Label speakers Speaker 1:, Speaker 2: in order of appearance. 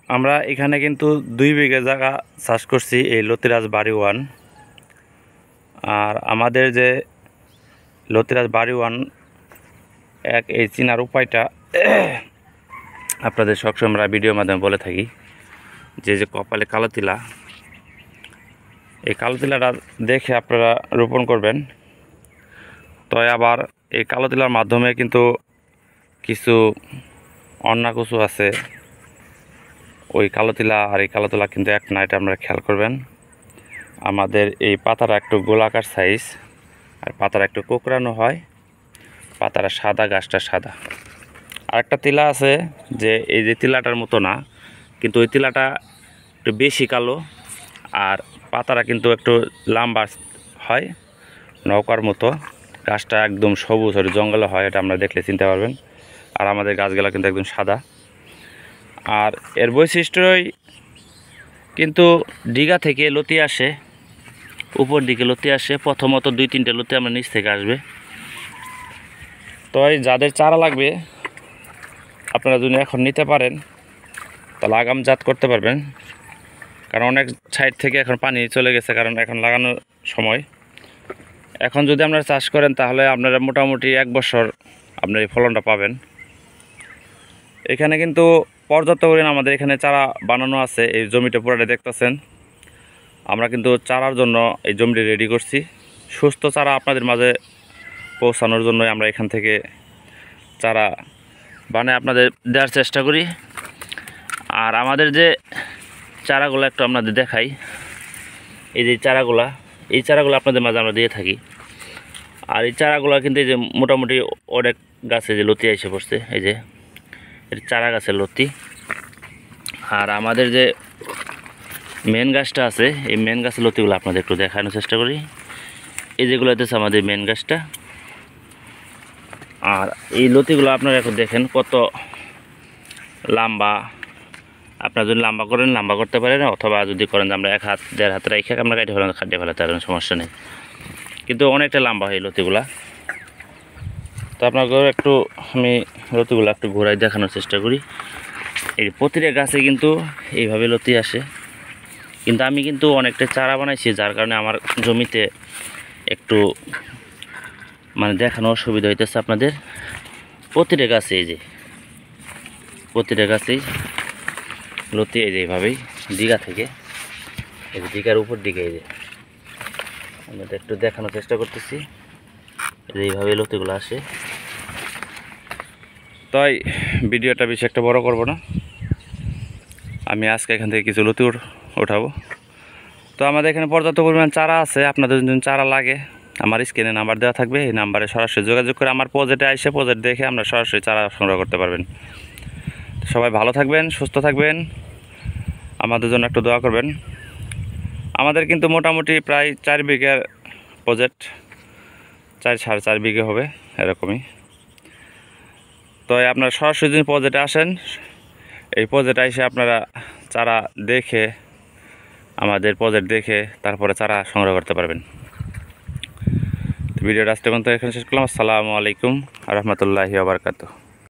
Speaker 1: আমরা এখানে কিন্তু 2 বিঘা জায়গা চাষ করছি এই লতিরাজ বাড়ি 1। আর আমাদের যে লতিরাজ বাড়ি 1 এই চিনার উপায়টা আপনাদের সবসময় আমরা ভিডিওর মাধ্যমে বলে থাকি, যে কপালে কালো তিলা, এই কালো তিলাটা দেখে আপনারা রোপণ করবেন। তো আবার এই কালো তিলার মাধ্যমে কিন্তু কিছু অন্য কিছু আছে, ওই কালো তিলা আর এই কালো তিলা কিন্তু এক না, এটা আপনারা খেয়াল করবেন। আমাদের এই পাতাটা একটু গোলাকার সাইজ, আর পাতাটা একটু কোঁকড়ানো হয়, পাতাটা সাদা, গাছটা সাদা। আরেকটা তিলা আছে যে এই যে তিলাটার মতো না, কিন্তু ওই তিলাটা একটু বেশি কালো, আর পাতাটা কিন্তু একটু লম্বা হয়, নৌকার মতো। গাছটা একদম সবুজ, ওই জঙ্গলে হয়, এটা আমরা দেখলে চিনতে পারবেন। আর আমাদের গাছগুলো কিন্তু একদম সাদা। আর এর বৈশিষ্ট্যই কিন্তু ডিগা থেকে লতি আসে, উপর দিকে লতি আসে, প্রথমত 2-3টে লতি আমরা নিচ থেকে আসবে। তো যাদের চারা লাগবে আপনারা যদি এখন নিতে পারেন তাহলে আগামজাত করতে পারবেন, কারণ অনেক সাইড থেকে এখন পানি চলে গেছে, কারণ এখন লাগানোর সময়। এখন যদি আপনারা চাষ করেন তাহলে আপনারা মোটামুটি 1 বছর আপনার এই ফলনটা পাবেন। এখানে কিন্তু পর্যাপ্ত পরিমাণ আমাদের এখানে চারা বানানো আছে। এই জমিটা পুরোটা দেখতেছেন, আমরা কিন্তু চারার জন্য এই জমিটি রেডি করছি। সুস্থ চারা আপনাদের মাঝে পৌঁছানোর জন্য আমরা এখান থেকে চারা বানিয়ে আপনাদের দেওয়ার চেষ্টা করি। আর আমাদের যে চারাগুলো একটু আপনাদের দেখাই, এই যে এই চারাগুলো আপনাদের মাঝে আমরা দিয়ে থাকি। আর এই চারাগুলো কিন্তু এই যে মোটামুটি অনেক গাছে যে লতি এসে পড়ছে, এই যে চারা গাছের লতি। আর আমাদের যে মেন গাছটা আছে, এই মেন গাছের লতিগুলো আপনাদের একটু দেখানোর চেষ্টা করি। এই যেগুলো হচ্ছে আমাদের মেন গাছটা। আর এই লতিগুলো আপনারা এখন দেখেন কত লম্বা। আপনারা যদি লম্বা করেন লম্বা করতে পারেন, অথবা যদি করেন আমরা 1 হাত 1.5 হাত রেখে আমরা কাটিয়ে ফেলাতে পারেন, সমস্যা নেই। কিন্তু অনেকটা লম্বা হয় এই লতিগুলা। তো আপনাকে একটু আমি লতিগুলো একটু ঘোরাই দেখানোর চেষ্টা করি। এই প্রতিটা গাছে কিন্তু এইভাবে লতি আসে, কিন্তু আমি কিন্তু অনেকটা চারা বানাইছি, যার কারণে আমার জমিতে একটু মানে দেখানো অসুবিধা হইতেছে আপনাদের। প্রতিটা গাছে এই যে প্রতিটা গাছেই লতি এই যে এইভাবেই দিঘা থেকে, এই যে দিঘার উপর দিকে এই যে আমরা একটু দেখানোর চেষ্টা করতেছি, এই যে এইভাবে লতিগুলো আসে। তাই ভিডিওটা বেশি একটা বড় করব না, আমি আজকে এখান থেকে কিছু লতি উঠাবো। তো আমাদের এখানে পর্যাপ্ত পরিমাণ চারা আছে। আপনাদের যদি চারা লাগে আমার স্ক্রিনে নাম্বার দেওয়া থাকবে, এই নাম্বারে সরাসরি যোগাযোগ করে আমার প্রজেক্টে এসে প্রজেক্ট দেখে আমরা সরাসরি চারা সংগ্রহ করতে পারবেন। সবাই ভালো থাকবেন, সুস্থ থাকবেন, আমাদের জন্য একটু দোয়া করবেন। আমাদের কিন্তু মোটামুটি প্রায় 4 বিঘার প্রজেক্ট, 4-4.5 বিঘা হবে এরকমই। তো আপনারা সরাসরি যদি প্রজেক্টে আসেন, এই প্রজেক্টে এসে আপনারা চারা দেখে, আমাদের প্রজেক্ট দেখে তারপরে চারা সংগ্রহ করতে পারবেন। ভিডিওটা আজকে পর্যন্ত এখানে শেষ করলাম। আসসালামু আলাইকুম ওয়া রাহমাতুল্লাহি ওয়া বারাকাতুহু।